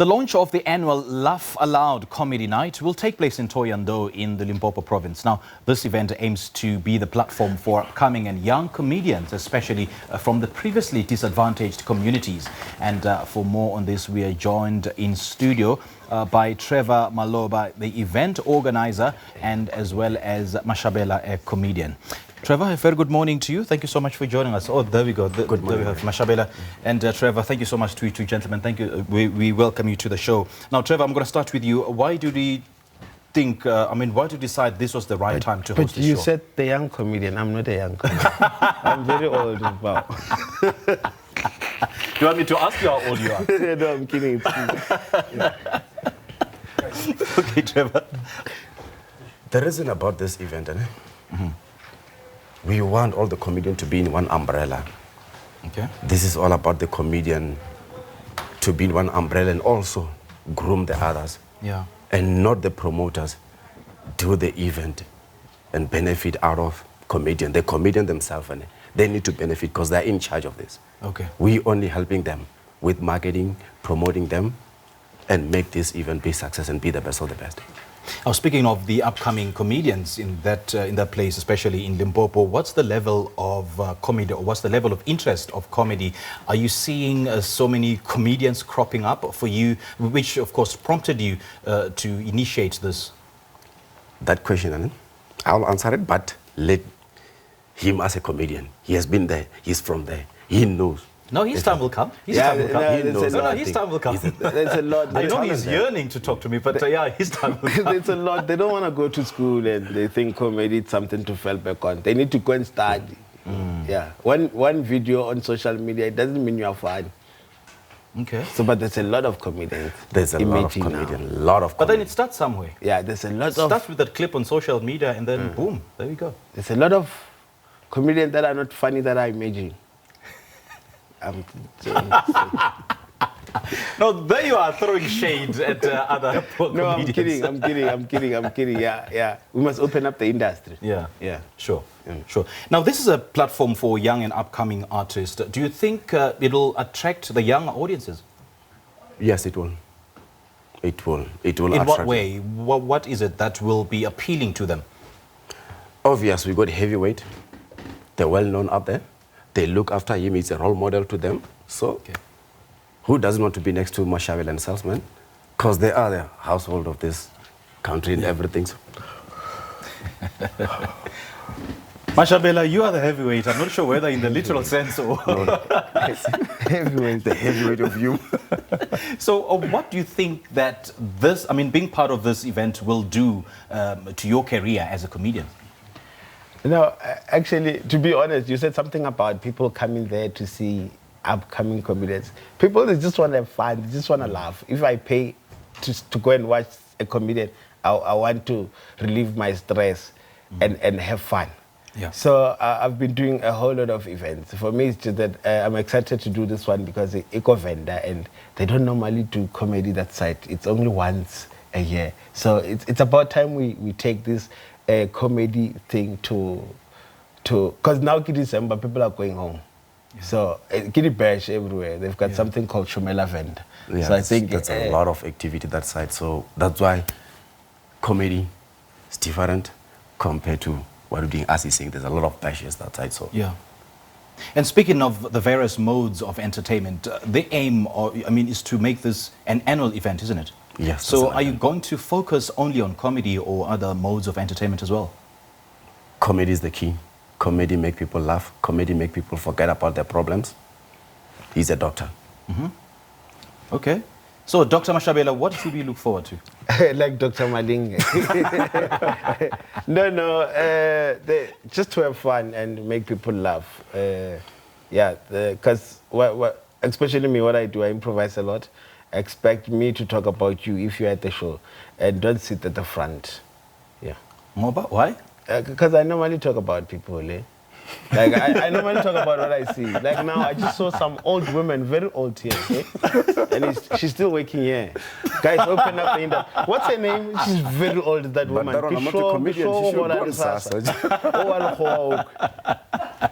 The launch of the annual Laugh Aloud Comedy Night will take place in Thohoyandou in the Limpopo province. Now, this event aims to be the platform for upcoming and young comedians, especially from the previously disadvantaged communities. And for more on this, we are joined in studio by Trevor Malovha, the event organizer, and as well as Mashabela, a comedian. Trevor, a very good morning to you. Thank you so much for joining us. Oh, there we go. Good morning. There we have Mashabela and Trevor. Thank you so much to you two gentlemen. Thank you. We welcome you to the show. Now, Trevor, I'm going to start with you. Why do we think, why did you decide this was the right time to host this show? But you said the young comedian. I'm not a young comedian. I'm very old. Wow. Do you want me to ask you how old you are? No, I'm kidding. Yeah. Okay, Trevor. The reason about this event, we want all the comedians to be in one umbrella. Okay. This is all about the comedian to be in one umbrella and also groom the others. Yeah. And not the promoters do the event and benefit out of comedian. The comedian themselves, they need to benefit because they're in charge of this. Okay. We only helping them with marketing, promoting them, and make this event be success and be the best of the best. Now, speaking of the upcoming comedians in that place, especially in Limpopo, what's the level of comedy, or what's the level of interest of comedy? Are you seeing so many comedians cropping up for you, which of course prompted you to initiate this? That question, I'll answer it, but let him as a comedian. He has been there, he's from there, he knows. No, his time will come. His time will come. His time will come. There's a lot. I know he's yearning to talk to me, but yeah, his time will come. There's a lot. They don't want to go to school and they think comedy is something to fall back on. They need to go and study. Yeah. One video on social media, it doesn't mean you are fine. Okay. So, but there's a lot of comedians. There's a lot of comedians. But then it starts somewhere. Yeah, there's a lot It starts with that clip on social media and then boom, there we go. There's a lot of comedians that are not funny that I imagine. No, there you are throwing shade at other poor No, comedians. I'm kidding. Yeah. We must open up the industry. Yeah. Sure. Now, this is a platform for young and upcoming artists. Do you think it'll attract the young audiences? Yes, it will. It will In what way? What is it that will be appealing to them? Obvious, we got heavyweight. They're well known out there. They look after him. He's a role model to them. So, who doesn't want to be next to Mashabela and Salesman? Because they are the household of this country and everything. So. Mashabela, you are the heavyweight. I'm not sure whether in the literal sense or... Heavyweight, the heavyweight of you. So what do you think that this, being part of this event will do to your career as a comedian? No, actually, to be honest, you said something about people coming there to see upcoming comedians. People, they just want to have fun, they just want to laugh. If I pay to go and watch a comedian, I want to relieve my stress and have fun. Yeah. So I've been doing a whole lot of events. For me, it's just that I'm excited to do this one because it's eco-vendor and they don't normally do comedy that side. It's only once a year. So it's about time we take this comedy thing to because now December people are going home. So Kitty Bash everywhere. They've got something called Shumela Vend. Yeah, so I think that's a lot of activity that side. So that's why comedy is different compared to what we're doing as he's saying. There's a lot of bashes that side. So yeah. And speaking of the various modes of entertainment, the aim is to make this an annual event, isn't it? Yes. So are you going to focus only on comedy or other modes of entertainment as well? Comedy is the key. Comedy make people laugh. Comedy make people forget about their problems. He's a doctor. Okay. So, Dr. Mashabela, what should we look forward to? Like Dr. Maling. Just to have fun and make people laugh. Because especially me, what I do, I improvise a lot. Expect me to talk about you if you're at the show and don't sit at the front. Yeah. More about why? Because I normally talk about people. Like I normally talk about what I see. Like now I just saw some old women, very old here, and she's still waking here. Guys, open up the industry. What's her name? She's very old, that woman. I'm not a comedian. She should go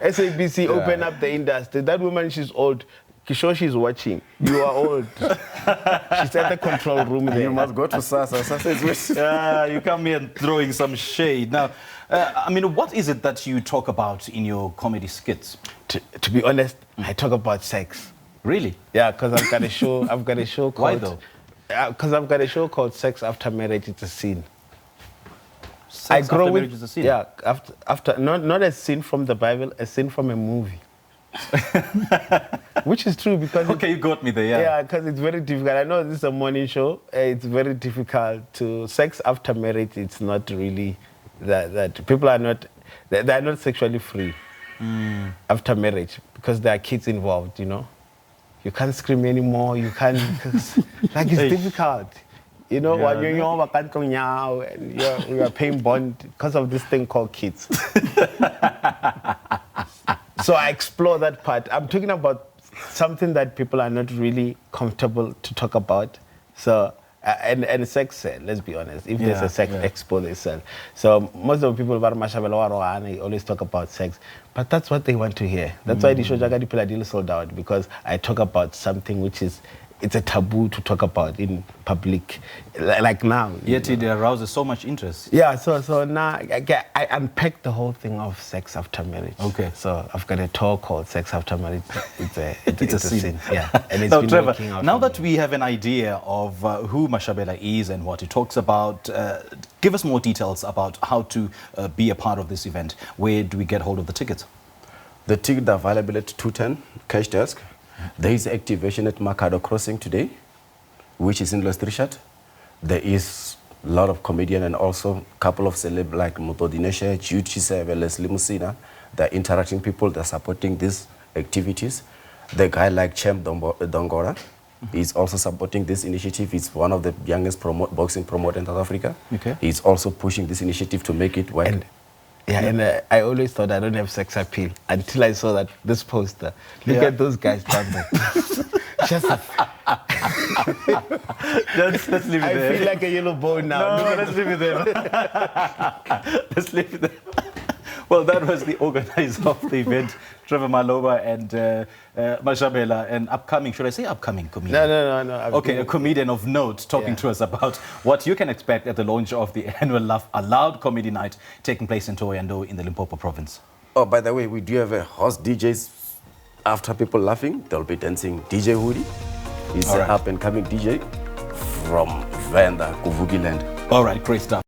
SABC, open up the industry. That woman, she's old. Kisho, she's watching. You are old. She's at the control room there. You must go to Sasa. Sasa is with You come here and throwing some shade. Now, I mean, what is it that you talk about in your comedy skits? To be honest, I talk about sex. Really? Yeah, because I've got a show. I've got a show called. Why though? Because I've got a show called Sex After Marriage. It's a scene. Sex after marriage is a scene? Yeah, after not a scene from the Bible, a scene from a movie. Which is true because Okay, you got me there. Yeah. Yeah, because it's very difficult. I know this is a morning show. It's very difficult to sex after marriage. It's not really that people are not they're not sexually free after marriage because there are kids involved. You know, you can't scream anymore. You can't like it's difficult. You know, Yeah, you are paying bond because of this thing called kids. So I explore that part. I'm talking about something that people are not really comfortable to talk about. So, and sex, let's be honest, if there's a sex expo, they sell. So most of the people about Mashabela, they always talk about sex. But that's what they want to hear. That's why the show Jagadi Piladil sold out, because I talk about something which is, it's a taboo to talk about in public, like now. Yet it arouses so much interest. Yeah, so now I unpacked the whole thing of sex after marriage. Okay. So I've got a talk called Sex After Marriage. It's a scene. Yeah. And it's Now, been Trevor, working out now for that me. we have an idea of who Mashabela is and what he talks about, give us more details about how to be a part of this event. Where do we get hold of the tickets? The tickets are available at 210 Cash Desk. There is activation at Makado Crossing today, which is in Los Richard. There is a lot of comedian and also a couple of celeb like Mutodinesha, Jude Chiseve, Leslie Musina. They're interacting people, they're supporting these activities. The guy like Champ Dongora is also supporting this initiative. He's one of the youngest boxing promoters in South Africa. Okay. He's also pushing this initiative to make it work. And I always thought I don't have sex appeal until I saw that this poster. Look at those guys down there. Let's leave it I there. feel like a yellow boy now. No, let's leave it there. Let's leave it there. Well, that was the organizer of the event, Trevor Malovha and Mashabela, and upcoming, should I say upcoming comedian? No. Okay, a comedian of note talking to us about what you can expect at the launch of the annual Laugh Aloud Comedy Night taking place in Thohoyandou in the Limpopo province. Oh, by the way, we do have a host DJs. After people laughing, they'll be dancing DJ Hoodie. He's an up-and-coming DJ from Venda, Kuvugi land. All right, great stuff.